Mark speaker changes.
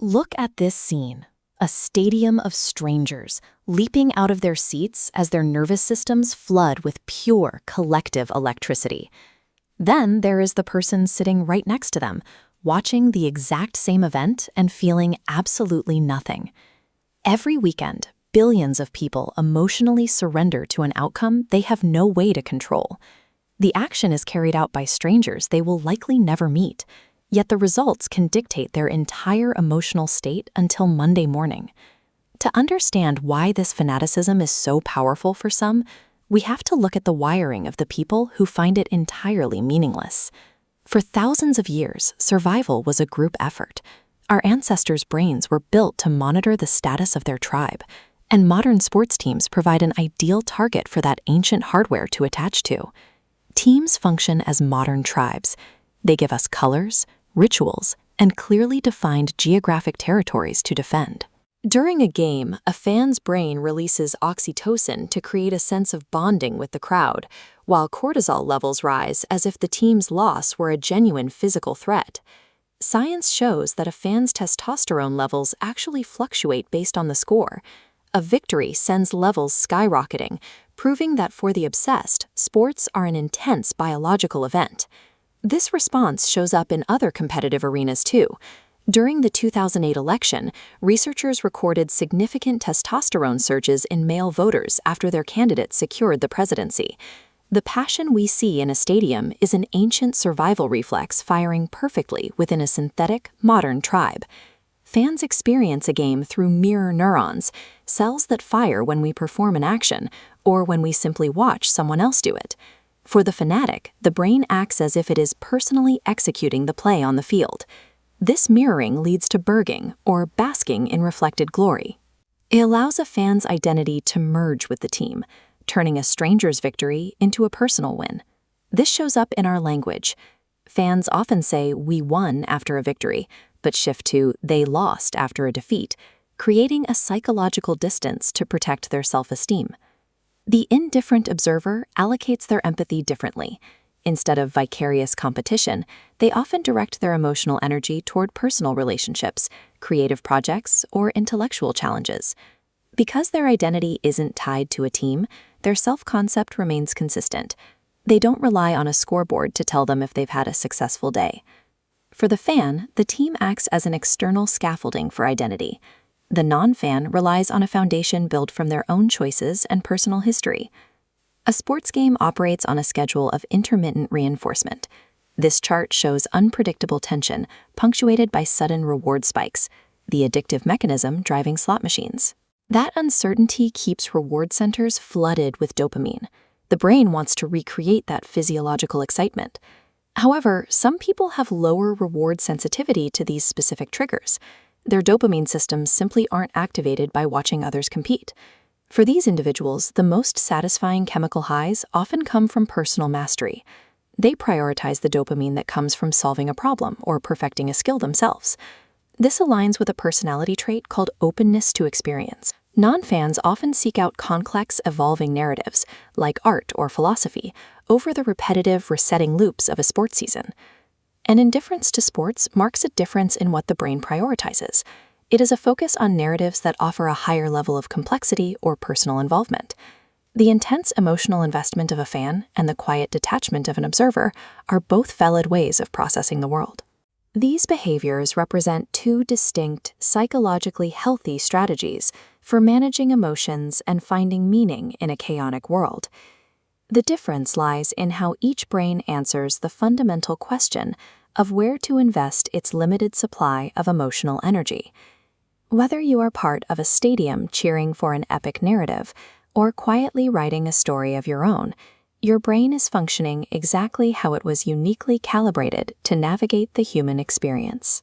Speaker 1: Look at this scene. A stadium of strangers, leaping out of their seats as their nervous systems flood with pure collective electricity. Then there is the person sitting right next to them, watching the exact same event and feeling absolutely nothing. Every weekend, billions of people emotionally surrender to an outcome they have no way to control. The action is carried out by strangers they will likely never meet, yet the results can dictate their entire emotional state until Monday morning. To understand why this fanaticism is so powerful for some, we have to look at the wiring of the people who find it entirely meaningless. For thousands of years, survival was a group effort. Our ancestors' brains were built to monitor the status of their tribe, and modern sports teams provide an ideal target for that ancient hardware to attach to. Teams function as modern tribes. They give us colors, rituals, and clearly defined geographic territories to defend. During a game, a fan's brain releases oxytocin to create a sense of bonding with the crowd, while cortisol levels rise as if the team's loss were a genuine physical threat. Science shows that a fan's testosterone levels actually fluctuate based on the score. A victory sends levels skyrocketing, proving that for the obsessed, sports are an intense biological event. This response shows up in other competitive arenas too. During the 2008 election, researchers recorded significant testosterone surges in male voters after their candidate secured the presidency. The passion we see in a stadium is an ancient survival reflex firing perfectly within a synthetic, modern tribe. Fans experience a game through mirror neurons, cells that fire when we perform an action or when we simply watch someone else do it. For the fanatic, the brain acts as if it is personally executing the play on the field. This mirroring leads to burging, or basking in reflected glory. It allows a fan's identity to merge with the team, turning a stranger's victory into a personal win. This shows up in our language. Fans often say "we won" after a victory, but shift to "they lost" after a defeat, creating a psychological distance to protect their self-esteem. The indifferent observer allocates their empathy differently. Instead of vicarious competition, they often direct their emotional energy toward personal relationships, creative projects, or intellectual challenges. Because their identity isn't tied to a team, their self-concept remains consistent. They don't rely on a scoreboard to tell them if they've had a successful day. For the fan, the team acts as an external scaffolding for identity. The non-fan relies on a foundation built from their own choices and personal history. A sports game operates on a schedule of intermittent reinforcement. This chart shows unpredictable tension, punctuated by sudden reward spikes, the addictive mechanism driving slot machines. That uncertainty keeps reward centers flooded with dopamine. The brain wants to recreate that physiological excitement. However, some people have lower reward sensitivity to these specific triggers. Their dopamine systems simply aren't activated by watching others compete. For these individuals, the most satisfying chemical highs often come from personal mastery. They prioritize the dopamine that comes from solving a problem or perfecting a skill themselves. This aligns with a personality trait called openness to experience. Non-fans often seek out complex, evolving narratives, like art or philosophy, over the repetitive, resetting loops of a sports season. An indifference to sports marks a difference in what the brain prioritizes. It is a focus on narratives that offer a higher level of complexity or personal involvement. The intense emotional investment of a fan and the quiet detachment of an observer are both valid ways of processing the world. These behaviors represent two distinct, psychologically healthy strategies for managing emotions and finding meaning in a chaotic world. The difference lies in how each brain answers the fundamental question of where to invest its limited supply of emotional energy. Whether you are part of a stadium cheering for an epic narrative or quietly writing a story of your own, your brain is functioning exactly how it was uniquely calibrated to navigate the human experience.